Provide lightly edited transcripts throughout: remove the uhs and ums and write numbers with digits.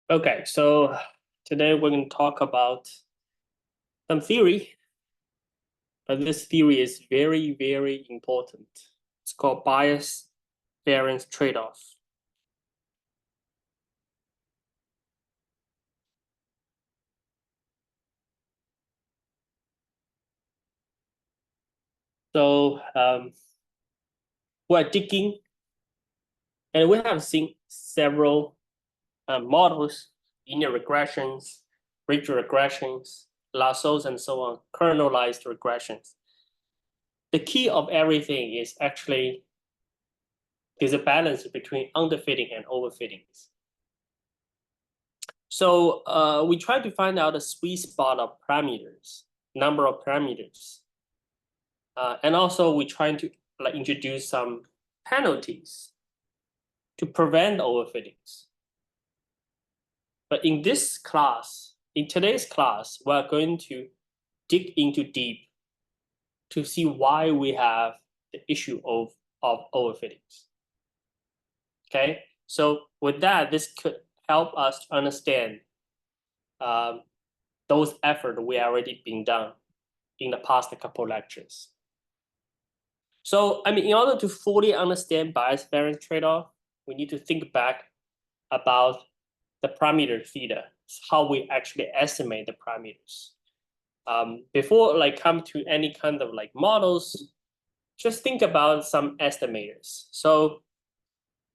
Okay, so today we're going to talk about some theory, but this theory is very, very important. It's called bias-variance trade-off. So we're digging, and we have seen several models, linear regressions, ridge regressions, lassos, and so on, kernelized regressions. The key of everything is actually there's a balance between underfitting and overfittings. So we try to find out a sweet spot of parameters, number of parameters. And also we trying to introduce some penalties to prevent overfittings. But in this class, in today's class, we're going to dig into deep to see why we have the issue of overfittings. Okay, so with that, this could help us to understand those efforts we already been done in the past couple lectures. So, in order to fully understand bias-variance trade-off, we need to think back about the parameter theta, how we actually estimate the parameters. Before come to any kind of models, just think about some estimators. So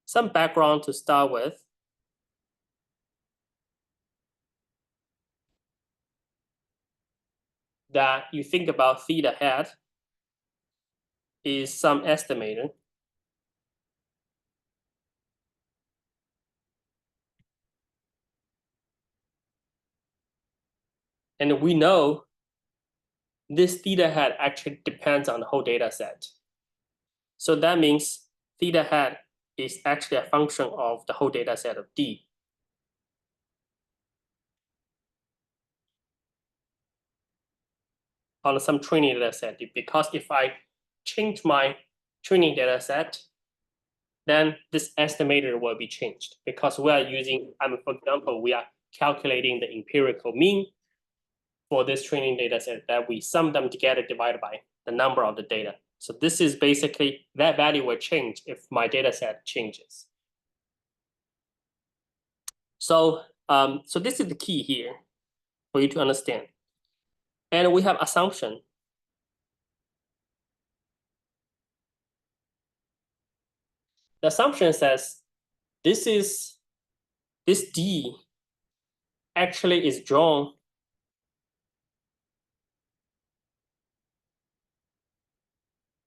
some background to start with. That you think about theta hat is some estimator. And we know this theta hat actually depends on the whole data set. So that means theta hat is actually a function of the whole data set of D. On some training data set, because if I change my training data set, then this estimator will be changed because we are using, for example, we are calculating the empirical mean for this training data set that we sum them together divided by the number of the data. So this is basically that value will change if my data set changes. So this is the key here for you to understand. And we have assumption. The assumption says this D actually is drawn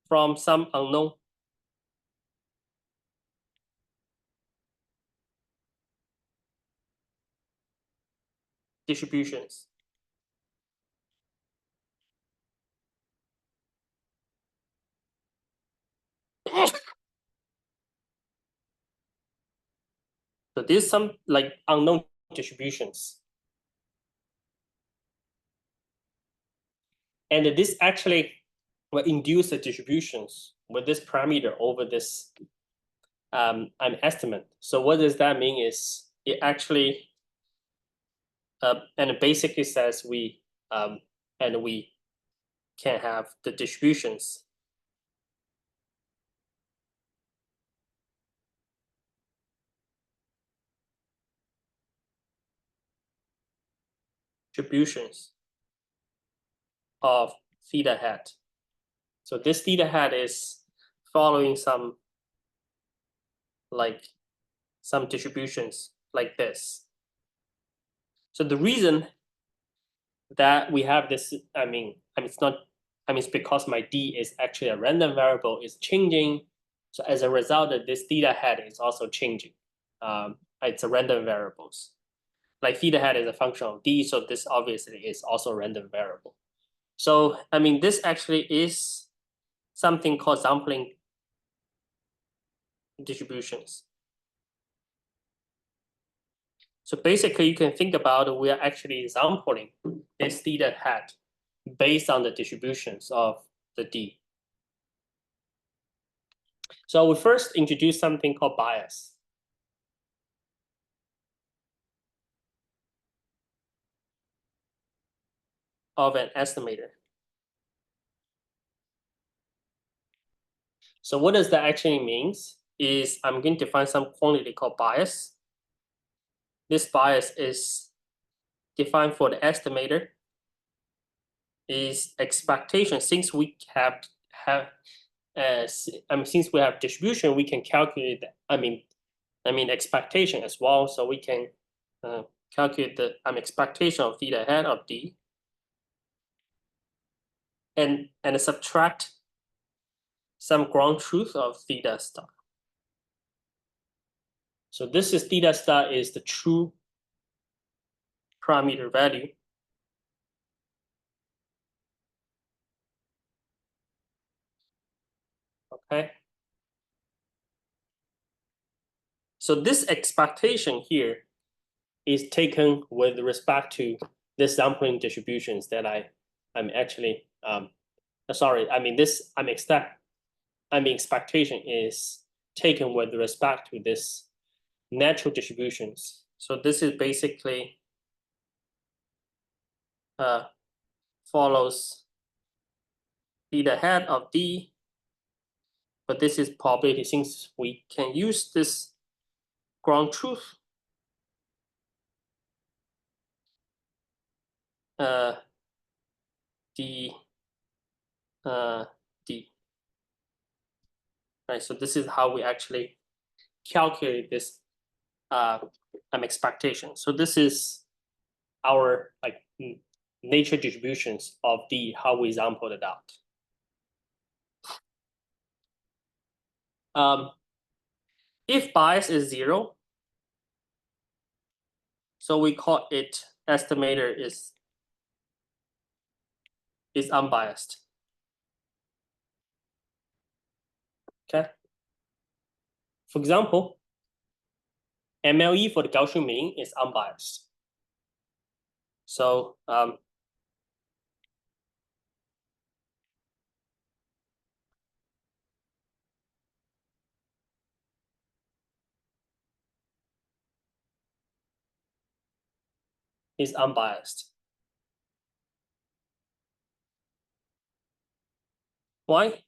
from some unknown distributions. So there's some unknown distributions. And this actually will induce the distributions with this parameter over this estimate. So what does that mean is it actually, and it basically says we can have the distributions. Distributions of theta hat. So this theta hat is following some distributions like this. So the reason that we have this, it's because my D is actually a random variable is changing. So as a result, this theta hat is also changing. It's a random variables. Like theta hat is a function of D, so this obviously is also a random variable. So this actually is something called sampling distributions. So basically, you can think about we are actually sampling this theta hat based on the distributions of the D. So we first introduce something called bias. of an estimator. So what does that actually means is I'm going to find some quantity called bias. This bias is defined for the estimator is expectation. Since we have since we have distribution, we can calculate that. I mean expectation as well. So we can calculate the expectation of theta hat of D and subtract some ground truth of theta star. So this is theta star is the true parameter value. Okay. So this expectation here is taken with respect to the sampling distributions that I'm actually sorry, I mean this expectation is taken with respect to this natural distributions. So this is basically follows theta hat of D, but this is probability since we can use this ground truth. D. Right, so this is how we actually calculate this expectation. So this is our like nature distributions of D, how we sampled it out. If bias is 0, so we call it estimator is unbiased. Okay. For example, MLE for the Gaussian mean is unbiased. So is unbiased. Why?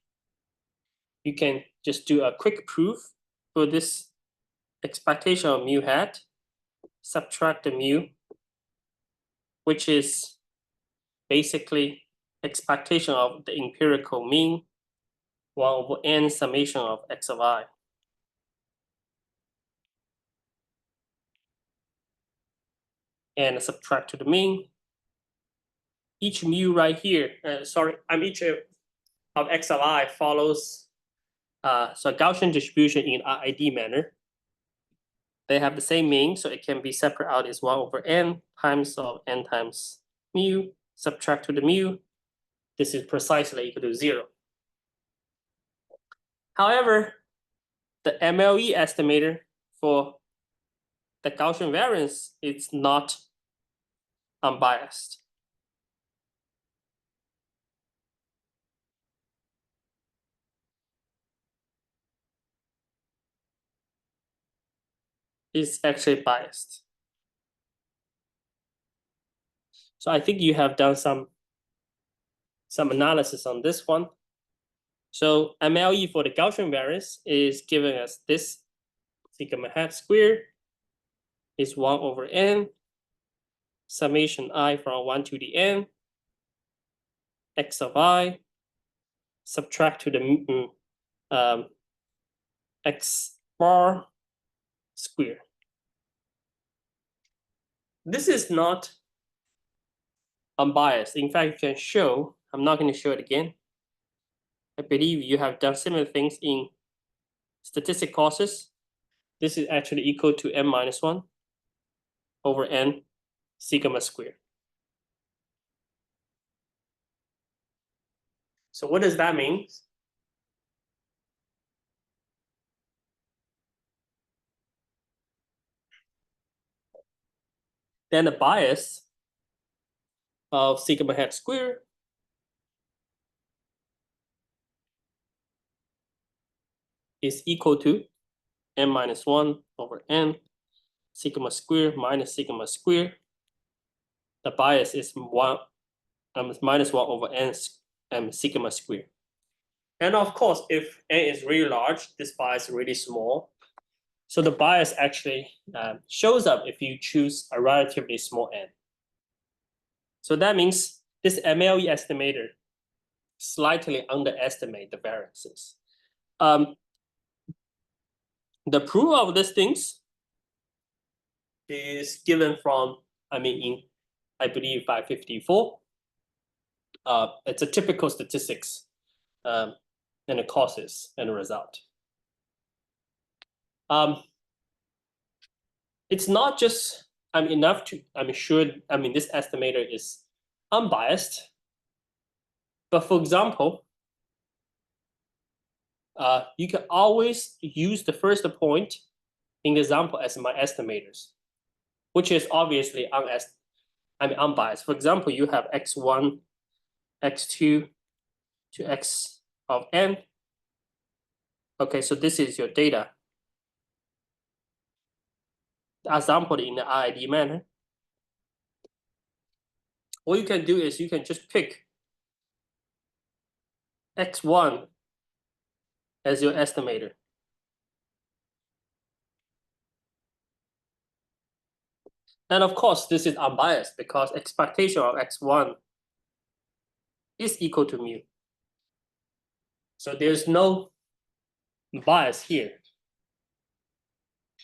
You can just do a quick proof for this expectation of mu hat, subtract the mu, which is basically expectation of the empirical mean 1 over n summation of x of I. And subtract to the mean. Each mu right here, each of x of I follows so Gaussian distribution in RID manner. They have the same mean, so it can be separate out as 1 over n times of n times mu, subtract to the mu. This is precisely equal to 0. However, the MLE estimator for the Gaussian variance is not unbiased. It's actually biased. So I think you have done some analysis on this one. So MLE for the Gaussian variance is giving us this sigma hat squared is 1 over n summation I from 1 to the n x of I subtract to the x bar squared. This is not unbiased. In fact, you can show, I'm not going to show it again. I believe you have done similar things in statistic courses. This is actually equal to n minus 1 over n sigma squared. So what does that mean? Then the bias of sigma hat squared is equal to n minus 1 over n sigma squared minus sigma squared. The bias is 1 minus 1 over n sigma square. And of course, if n is really large, this bias is really small. So the bias actually shows up if you choose a relatively small n. So that means this MLE estimator slightly underestimate the variances. The proof of these things is given from, I believe 554. It's a typical statistics and the causes and the result. It's not just enough to this estimator is unbiased, but for example, you can always use the first point in the example as my estimators, which is obviously unbiased. For example, you have x1, x2 to x of n. Okay, so this is your data. Example in the IID manner. What you can do is you can just pick x1 as your estimator. And of course, this is unbiased because expectation of x1 is equal to mu. So there's no bias here.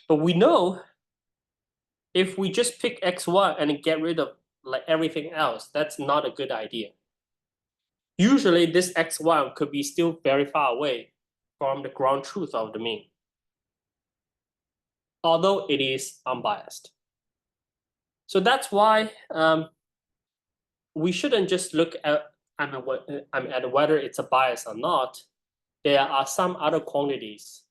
But we know if we just pick x1 and get rid of like everything else, that's not a good idea. Usually this x1 could be still very far away from the ground truth of the mean, although it is unbiased. So that's why we shouldn't just look at whether it's a bias or not. There are some other quantities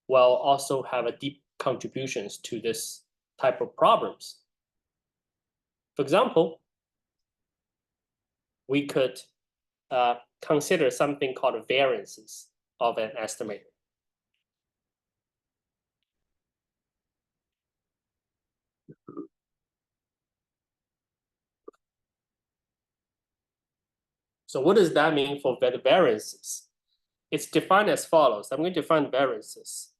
will also have a deep contributions to this type of problems. For example, we could consider something called variances of an estimator. So what does that mean for the variances? It's defined as follows. I'm going to define variances.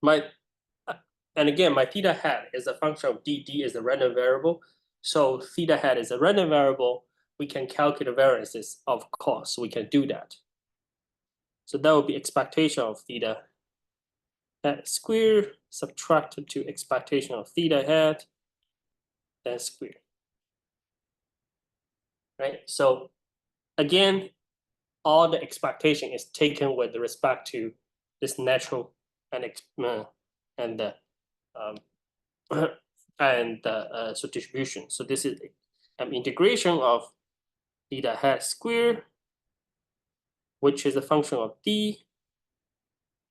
And again, my theta hat is a function of d. D is a random variable. So theta hat is a random variable. We can calculate variances, of course. We can do that. So that would be expectation of theta hat square subtracted to expectation of theta hat, then square. Right? So again, all the expectation is taken with respect to this natural and so distribution. So this is integration of theta hat square, which is a function of d,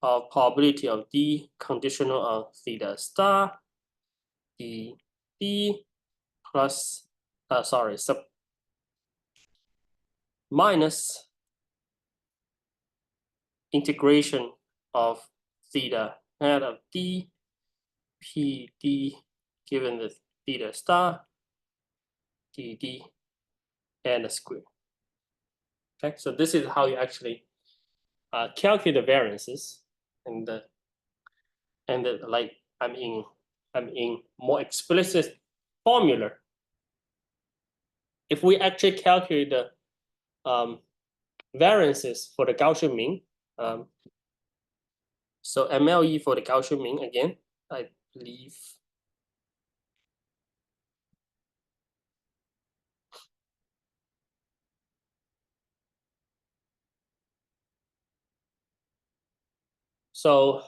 of probability of d conditional on theta star, d plus minus integration of theta hat of d p d given the theta star d and the square. Okay, so this is how you actually calculate the variances, and like I'm in more explicit formula. If we actually calculate the variances for the Gaussian mean, so MLE for the Gaussian mean again, I believe. So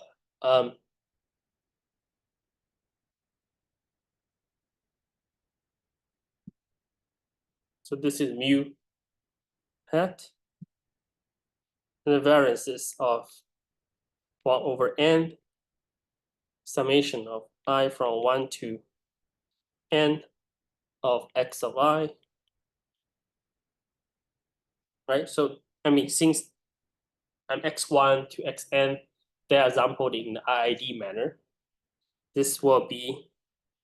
so this is mu hat, and the variances of 1 over n summation of I from 1 to n of x of I, right? So since I'm x1 to xn, they are exampled in the IID manner. This will be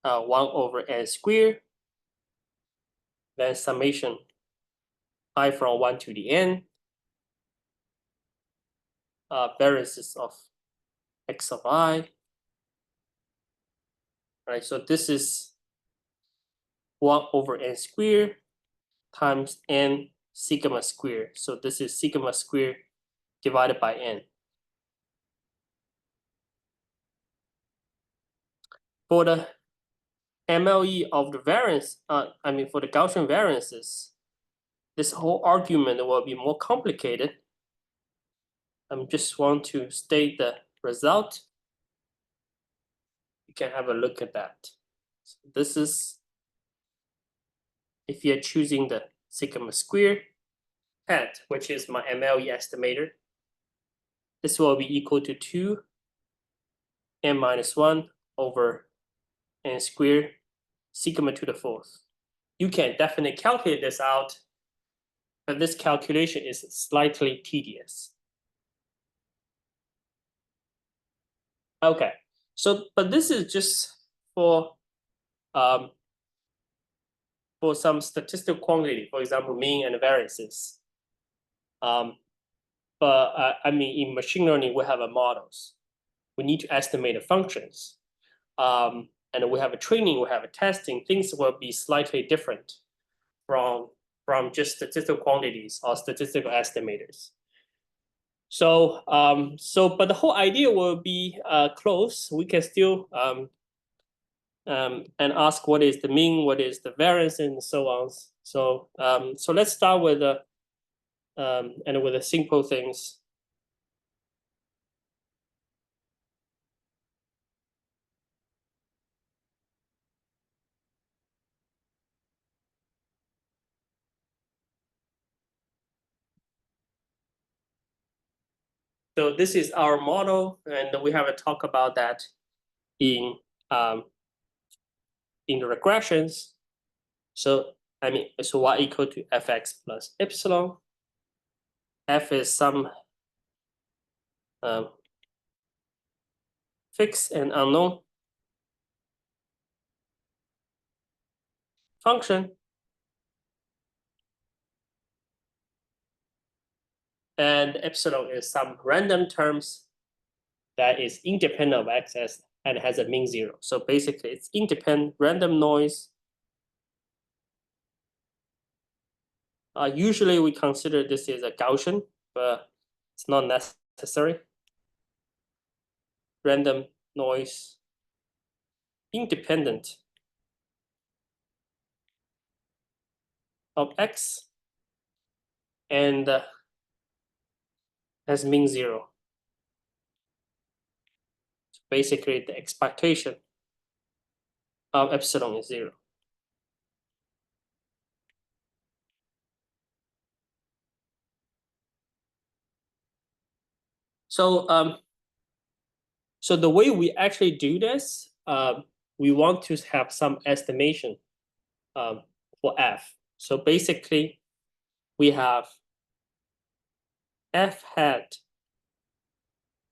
1 over n squared then summation I from 1 to the n, variances of x of I, right? So this is 1 over n squared times n sigma squared. So this is sigma squared divided by n. For the MLE of the variance, for the Gaussian variances, this whole argument will be more complicated. I just want to state the result. You can have a look at that. So this is if you're choosing the sigma square hat, which is my MLE estimator. This will be equal to 2 n minus 1 over n squared sigma to the 4th. You can definitely calculate this out, but this calculation is slightly tedious. Okay, so but this is just for some statistical quantity, for example, mean and variances. But in machine learning, we have a models. We need to estimate the functions. And we have a training, we have a testing. Things will be slightly different from just statistical quantities or statistical estimators. So, but the whole idea will be close. We can still and ask what is the mean, what is the variance, and so on. So, so let's start with the simple things. So this is our model, and we have a talk about that in the regressions. So so y equal to fx plus epsilon. F is some fixed and unknown function. And epsilon is some random terms that is independent of x's and has a mean 0. So basically, it's independent random noise. Usually, we consider this is a Gaussian, but it's not necessary. Random noise, independent of x, and has mean 0. So basically, the expectation of epsilon is 0. So so the way we actually do this, we want to have some estimation for f. So basically, we have f hat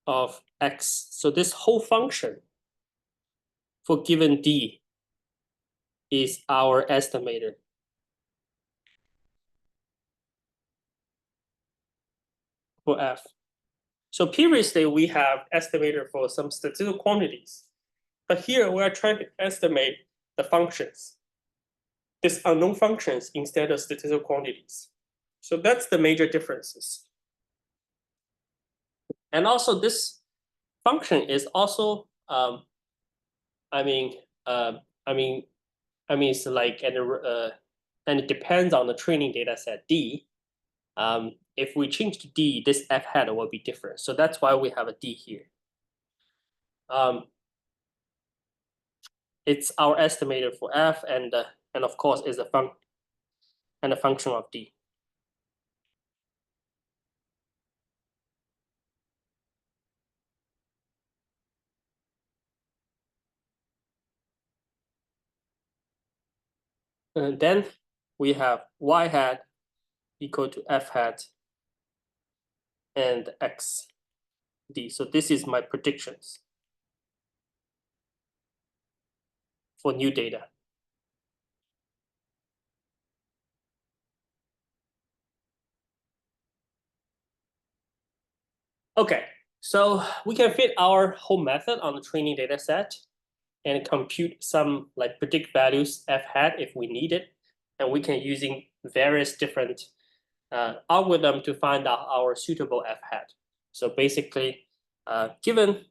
of x. So this whole function for given d is our estimator for f. So previously, we have estimator for some statistical quantities. But here, we are trying to estimate the functions, these unknown functions instead of statistical quantities. So that's the major differences. And also, this function is also, it's like, and it depends on the training data set D. If we change to D, this f hat will be different. So that's why we have a D here. It's our estimator for f, and of course is a function of D. And then we have y hat equal to f hat and x d. So this is my predictions for new data. Okay, so we can fit our whole method on the training data set and compute some like predict values f hat if we need it. And we can using various different algorithm to find out our suitable f hat. So basically, given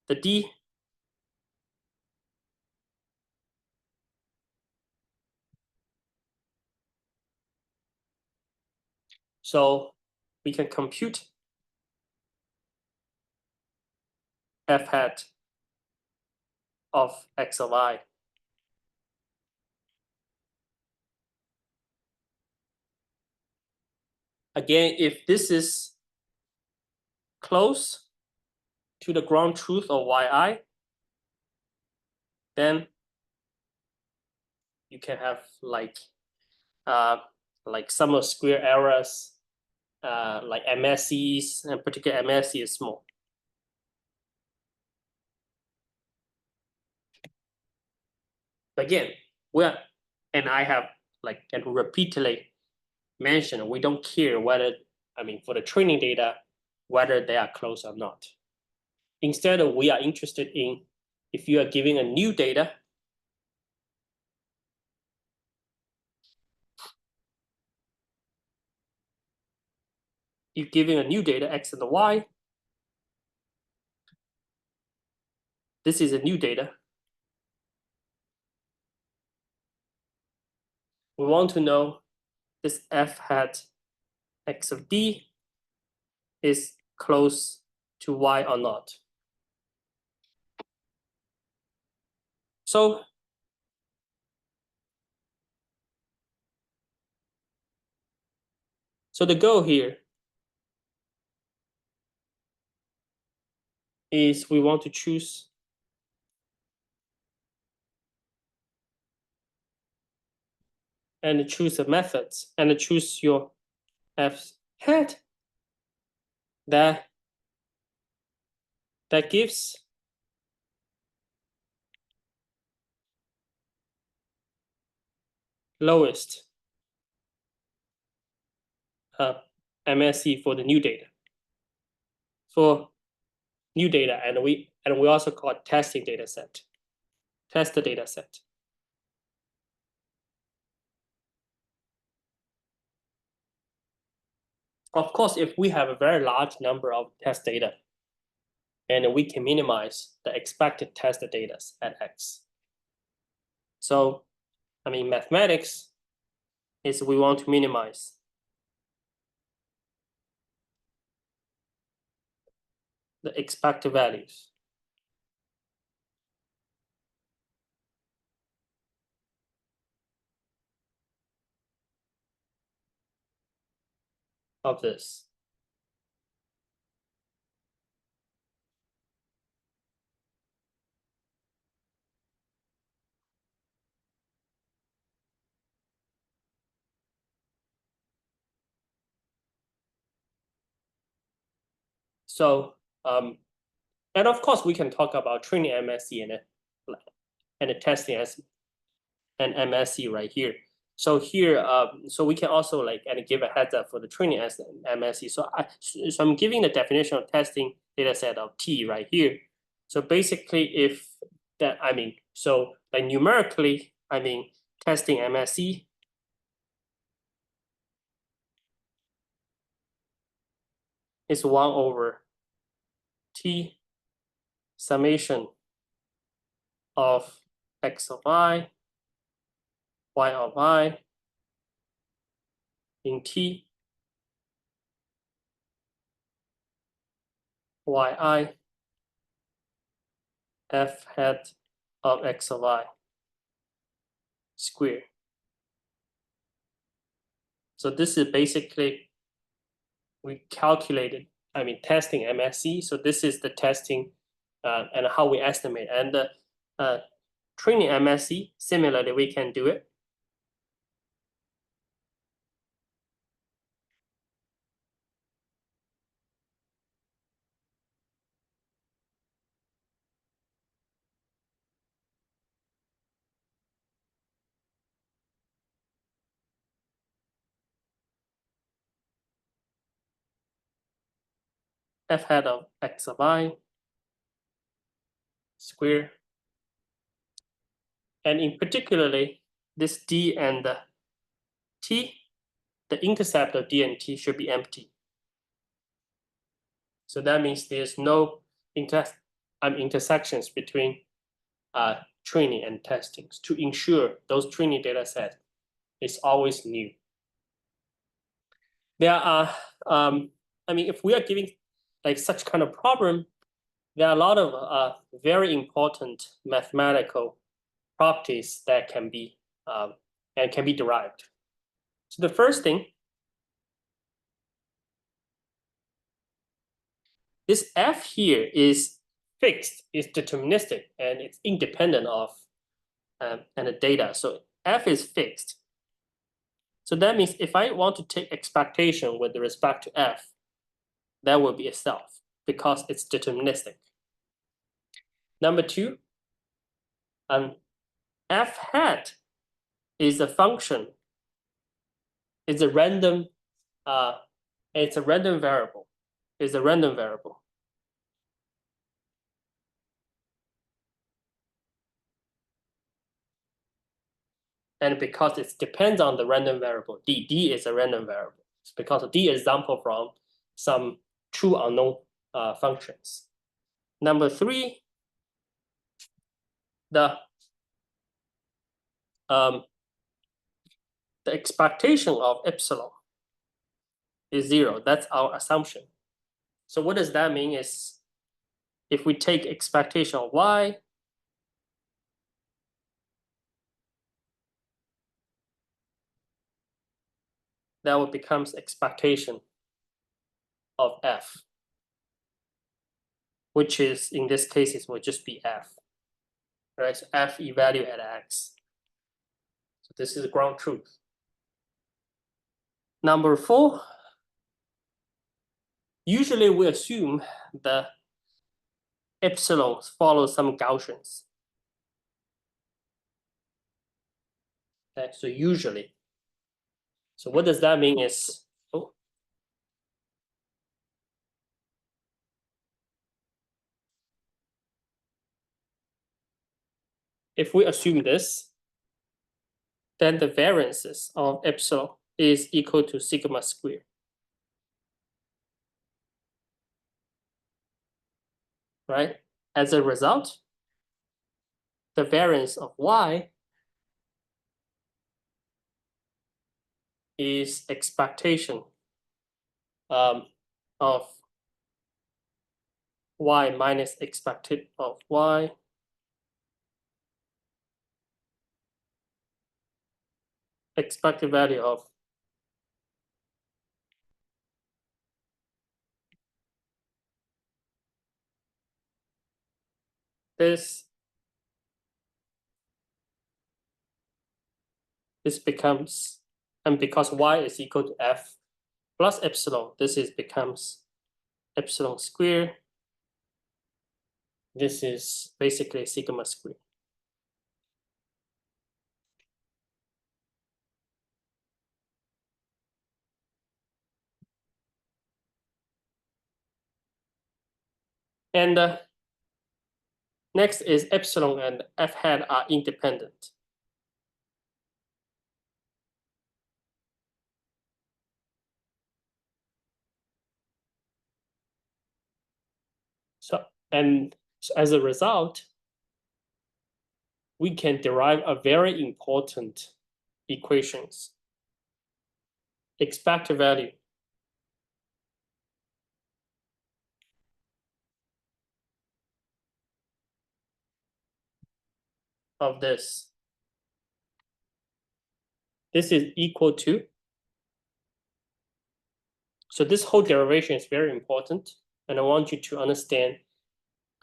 the D, so we can compute f hat of x of I. Again, if this is close to the ground truth of yi, then you can have like sum of square errors, like MSEs, and particular MSE is small. But again, we're and I have like and repeatedly mentioned we don't care whether for the training data whether they are close or not. Instead, we are interested in if you are giving a new data. You're giving a new data x and y. This is a new data. We want to know this f hat x of d is close to y or not. So the goal here is we want to choose and choose the methods and choose your f hat that gives lowest MSE for the new data. For new data, and we also call it testing data set. Test the data set. Of course, if we have a very large number of test data, and we can minimize the expected test data at X. So, mathematics is we want to minimize the expected values of this. So, and of course, we can talk about training MSE and the testing as and MSE right here. So here, so we can also and give a heads up for the training as MSE. So I'm giving the definition of testing data set of T right here. So basically, if that so like numerically, testing MSE is 1 over T summation of x of I, y of I in T, yi f hat of x of I square. So this is basically we calculated, testing MSE. So this is the testing and how we estimate. And the training MSE, similarly, we can do it. f hat of x of I square. And in particularly, this d and t, the intercept of d and t should be empty. So that means there's no intersections between training and testing to ensure those training data set is always new. There are, I mean, if we are giving like such kind of problem, there are a lot of very important mathematical properties that can be and can be derived. So the first thing, this f here is fixed, is deterministic, and it's independent of and the data. So f is fixed. So that means if I want to take expectation with respect to f, that will be a self because it's deterministic. Number two, f hat is a function. It's a random. It's a random variable. It's a random variable. And because it depends on the random variable, d is a random variable. It's because d is example from some true unknown functions. Number three, the expectation of epsilon is 0. That's our assumption. So what does that mean is if we take expectation of y, that will becomes expectation of f, which is in this case it will just be f, right? So f evaluate at x. So this is ground truth. Number four, usually we assume the epsilons follow some Gaussians. Okay, so usually. So what does that mean is, if we assume this, then the variances of epsilon is equal to sigma squared. Right? As a result, the variance of y is expectation of y minus expected of y expected value of this becomes, and because y is equal to f plus epsilon, this is becomes epsilon squared. This is basically sigma squared. And next is epsilon and f hat are independent. So as a result, we can derive a very important equations. Expected value of this. This is equal to. So this whole derivation is very important, and I want you to understand.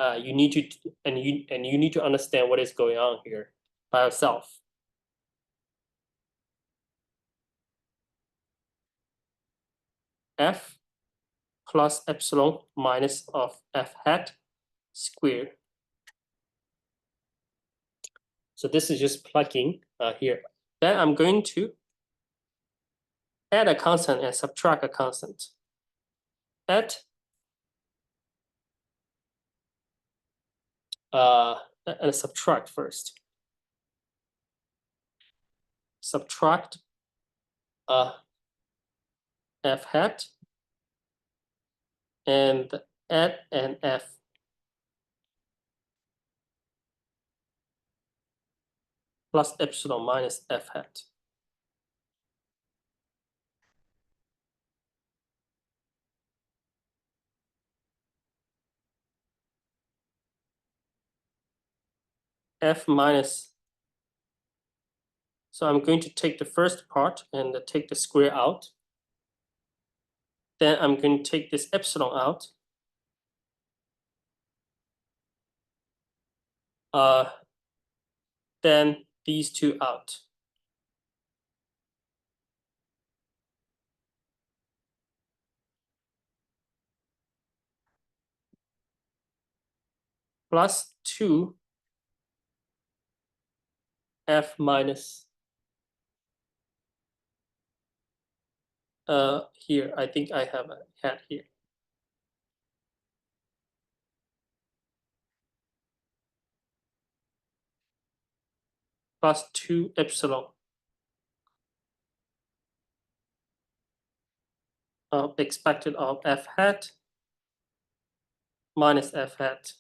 You need to understand what is going on here by yourself. F plus epsilon minus of f hat squared. So this is just plugging here. Then I'm going to add a constant and subtract a constant. At and subtract first. Subtract f hat and add an f plus epsilon minus f hat. F minus. So I'm going to take the first part and take the square out. Then I'm going to take this epsilon out. Then these two out. Plus 2 f minus. Here, I think I have a hat here. Plus 2 epsilon of expected of f hat minus f hat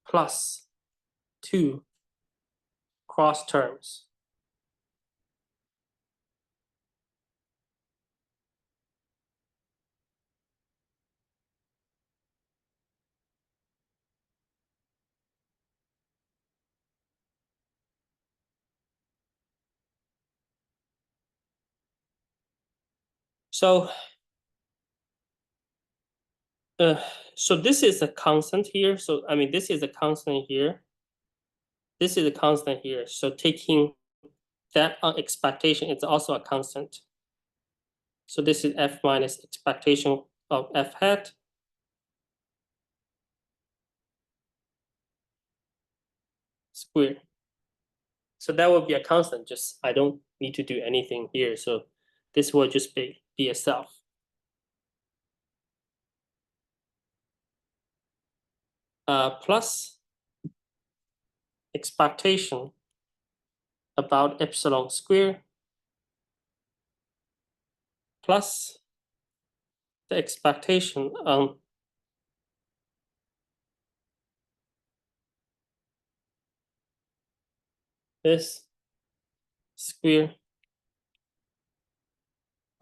plus 2 cross terms. So so this is a constant here. So I mean, this is a constant here. This is a constant here. So taking that expectation, it's also a constant. So this is f minus expectation of f hat squared. So that will be a constant. Just I don't need to do anything here. So this will just be itself. Plus expectation about epsilon square plus the expectation on this square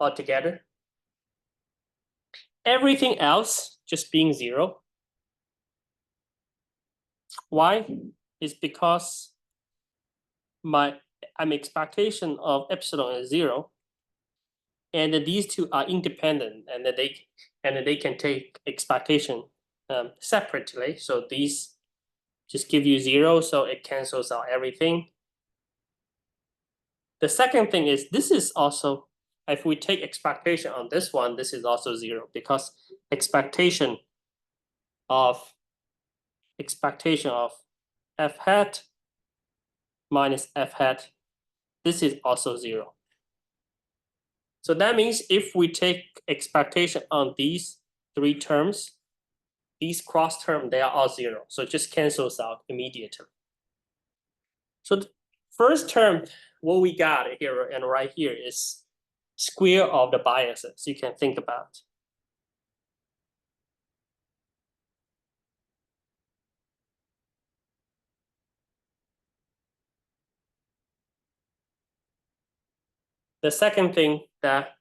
altogether. Everything else just being 0. Why? Is because my expectation of epsilon is 0, and these two are independent, and they can take expectation separately. So these just give you 0, so it cancels out everything. The second thing is this is also, if we take expectation on this one, this is also 0, because expectation of f hat minus f hat, this is also 0. So that means if we take expectation on these 3 terms, these cross terms, they are all 0. So it just cancels out immediately. So the first term, what we got here and right here is square of the biases you can think about. The second thing that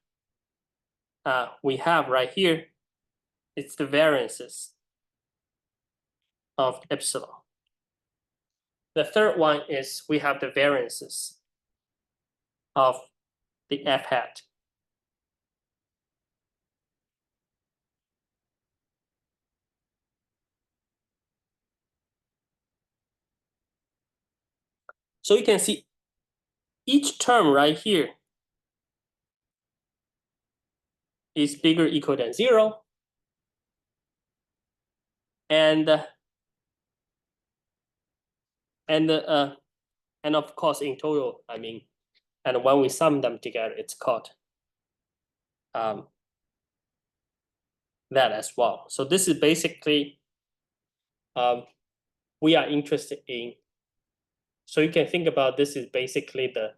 we have right here is the variances of epsilon. The third one is we have the variances of the f hat. So you can see each term right here is bigger or equal than 0. And of course in total, I mean, and when we sum them together, it's called that as well. So this is basically we are interested in. So you can think about this is basically the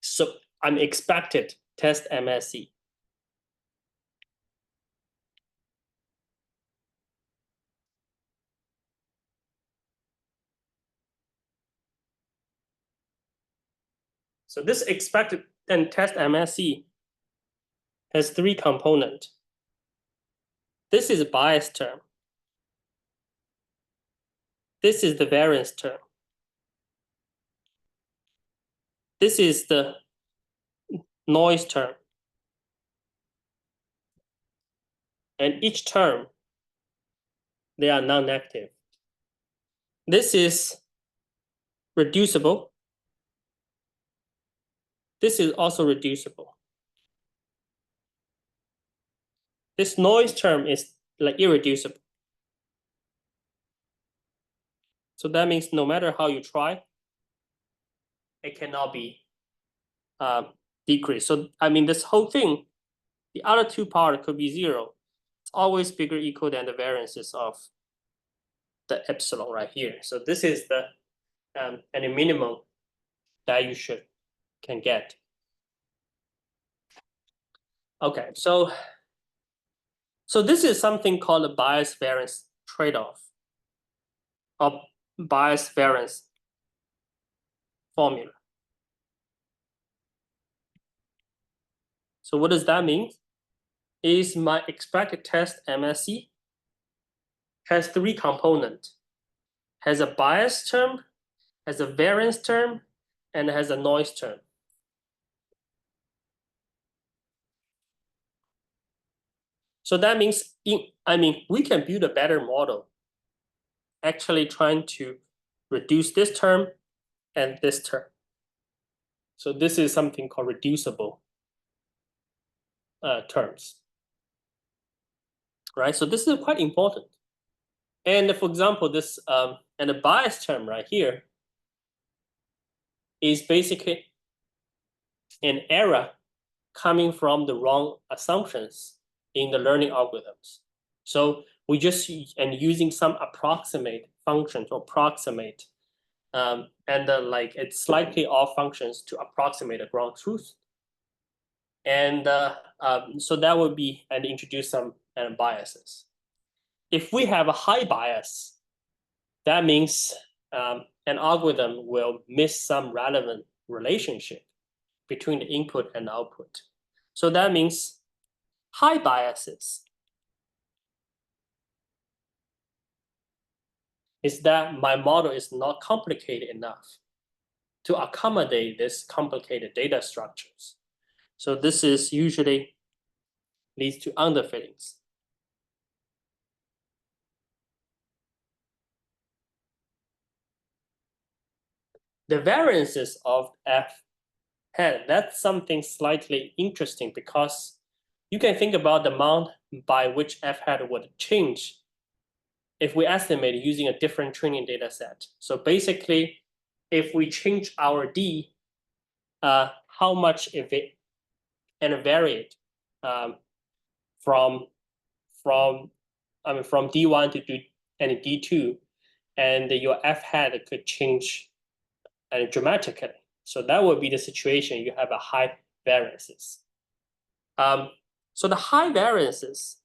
so unexpected test MSE. So this expected and test MSE has three components. This is a bias term. This is the variance term. This is the noise term. And each term, they are non-negative. This is reducible. This is also reducible. This noise term is like irreducible. So that means no matter how you try, it cannot be decreased. So I mean, this whole thing, the other two part could be zero. It's always bigger or equal than the variances of the epsilon right here. So this is the any minimum that you can get. Okay, so this is something called a bias-variance trade-off, or bias-variance formula. So what does that mean? Is my expected test MSE has three components, has a bias term, has a variance term, and has a noise term. So that means, we can build a better model, actually trying to reduce this term and this term. So this is something called reducible terms, right? So this is quite important. And for example, this and the bias term right here is basically an error coming from the wrong assumptions in the learning algorithms. So we just using some approximate function to approximate like it's slightly off functions to approximate a ground truth. And so that would be and introduce some biases. If we have a high bias, that means an algorithm will miss some relevant relationship between the input and output. So that means high biases is that my model is not complicated enough to accommodate this complicated data structures. So this is usually leads to underfittings. The variances of F hat, that's something slightly interesting because you can think about the amount by which F hat would change if we estimate using a different training data set. So basically, if we change our D, how much if it and vary it from D1 to D2, and your F hat could change dramatically. So that would be the situation you have a high variances. So the high variances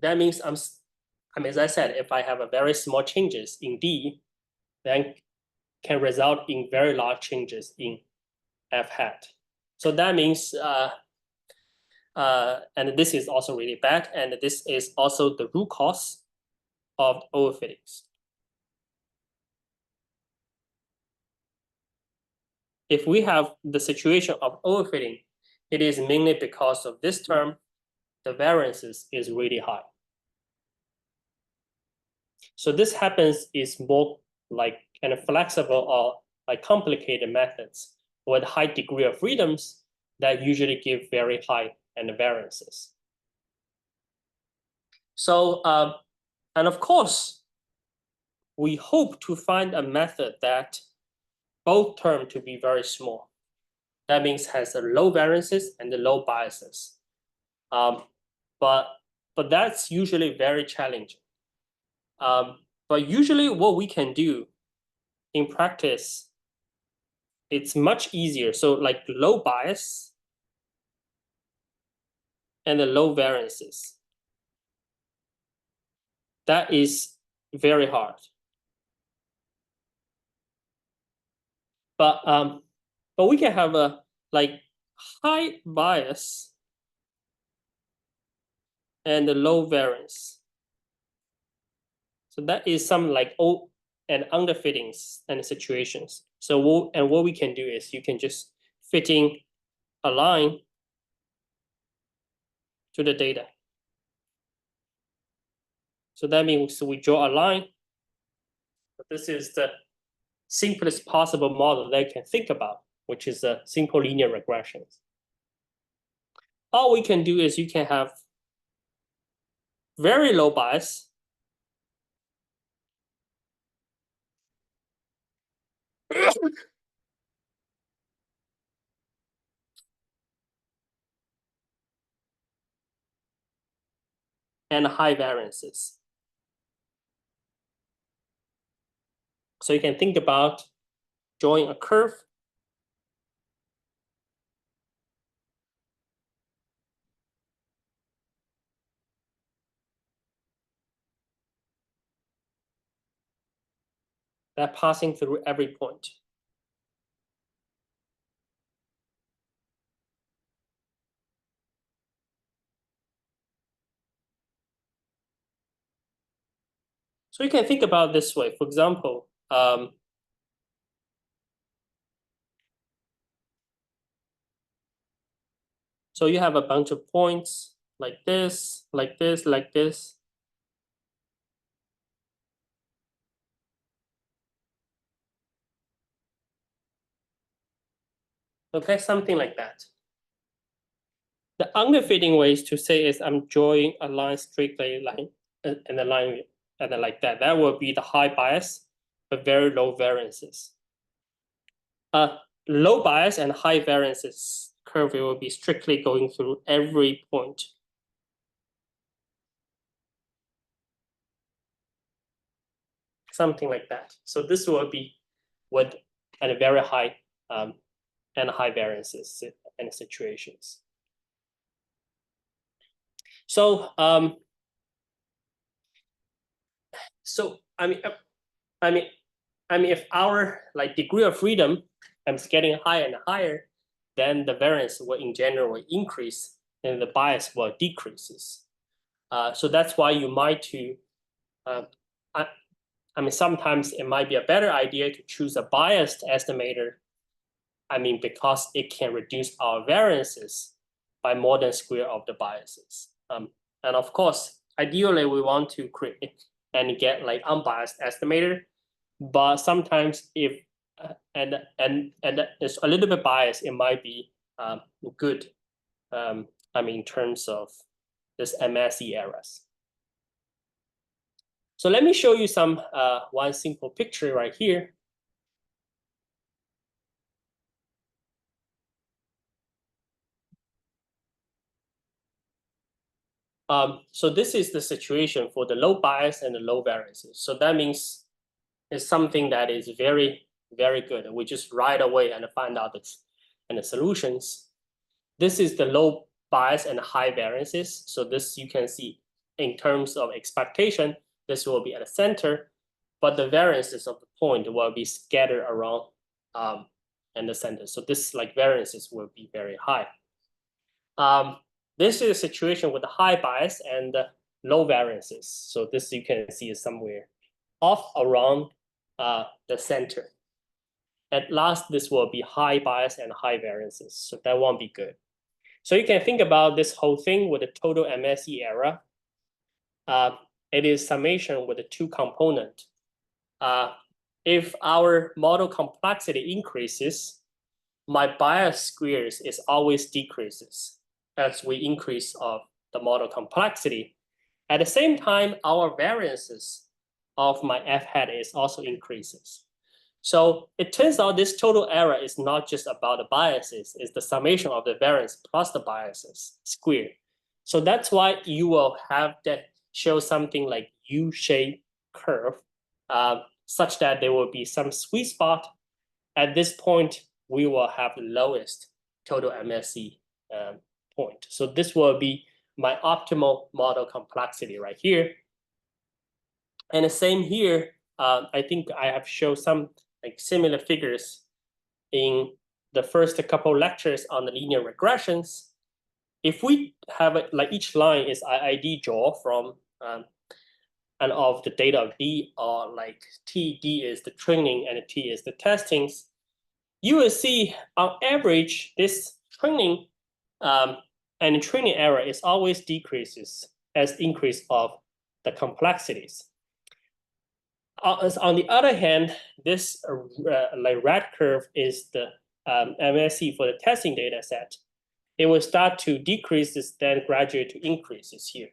that means as I said, if I have a very small changes in D, then can result in very large changes in F hat. So that means, and this is also really bad, and this is also the root cause of overfittings. If we have the situation of overfitting, it is mainly because of this term, the variances is really high. So this happens is more like kind of flexible or like complicated methods with high degree of freedoms that usually give very high variances. So, and of course, we hope to find a method that both terms to be very small. That means has a low variances and the low biases. But that's usually very challenging. But usually what we can do in practice, it's much easier. So like low bias and the low variances. That is very hard. But we can have a like high bias and the low variance. So that is some like O and underfittings and situations. So what we can do is you can just fitting a line to the data. So that means we draw a line. This is the simplest possible model they can think about, which is a simple linear regression. All we can do is you can have very low bias and high variances. So you can think about drawing a curve that passing through every point. So you can think about it this way. For example, so you have a bunch of points like this, like this, like this. Okay, something like that. The underfitting ways to say is I'm drawing a line strictly line and a line and then like that. That will be the high bias, but very low variances. Low bias and high variances curve will be strictly going through every point. Something like that. So this will be what at a very high and high variances and situations. So I mean, if our like degree of freedom is getting higher and higher, then the variance will in general increase and the bias will decreases. So that's why you might to, I mean, sometimes it might be a better idea to choose a biased estimator. I mean, because it can reduce our variances by more than square of the biases. And of course, ideally we want to create and get like unbiased estimator, but sometimes if and it's a little bit biased, it might be good. I mean, in terms of this MSE errors. So let me show you some one simple picture right here. So this is the situation for the low bias and the low variances. So that means it's something that is very, very good. We just right away and find out the solutions. This is the low bias and high variances. So this you can see in terms of expectation, this will be at the center, but the variances of the point will be scattered around in the center. So this like variances will be very high. This is a situation with a high bias and low variances. So this you can see is somewhere off around the center. At last, this will be high bias and high variances. So that won't be good. So you can think about this whole thing with the total MSE error. It is summation with the two component. If our model complexity increases, my bias squares is always decreases as we increase of the model complexity. At the same time, our variances of my f hat is also increases. So it turns out this total error is not just about the biases, it's the summation of the variance plus the biases squared. So that's why you will have that show something like U-shaped curve, such that there will be some sweet spot. At this point, we will have the lowest total MSE point. So this will be my optimal model complexity right here. And the same here, I think I have shown some like similar figures in the first couple lectures on the linear regressions. If we have it like each line is IID draw from and of the data of D, or like TD is the training and T is the testings, you will see on average this training and training error is always decreases as increase of the complexities. On the other hand, this like red curve is the MSE for the testing data set. It will start to decrease this, then graduate to increases here.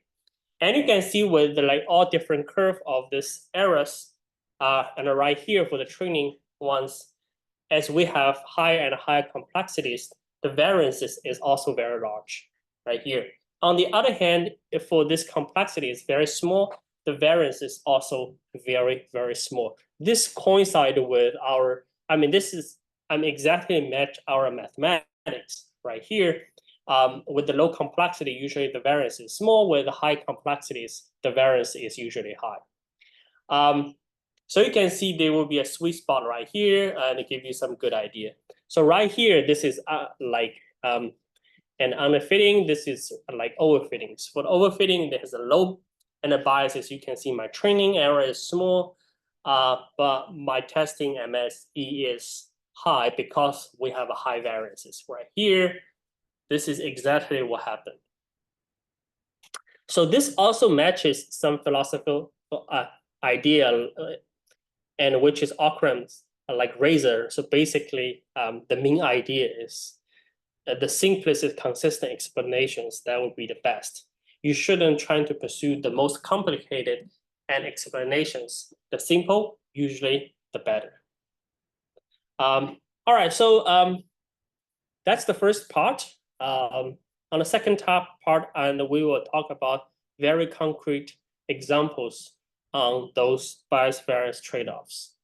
And you can see with the like all different curve of this errors, and right here for the training ones, as we have higher and higher complexities, the variances is also very large right here. On the other hand, if for this complexity is very small, the variance is also very, very small. This coincides with our, this is, exactly match our mathematics right here. With the low complexity, usually the variance is small. With the high complexities, the variance is usually high. So you can see there will be a sweet spot right here, and it gives you some good idea. So right here, this is an underfitting. This is like overfittings. For the overfitting, there's a low, and the biases, you can see my training error is small, but my testing MSE is high because we have a high variances right here. This is exactly what happened. So this also matches some philosophical idea, and which is occurrence like razor. So basically, the main idea is the simplest consistent explanations that would be the best. You shouldn't try to pursue the most complicated and explanations. The simple, usually the better. All right, so that's the first part. On the second part, and we will talk about very concrete examples on those bias-variance trade-offs.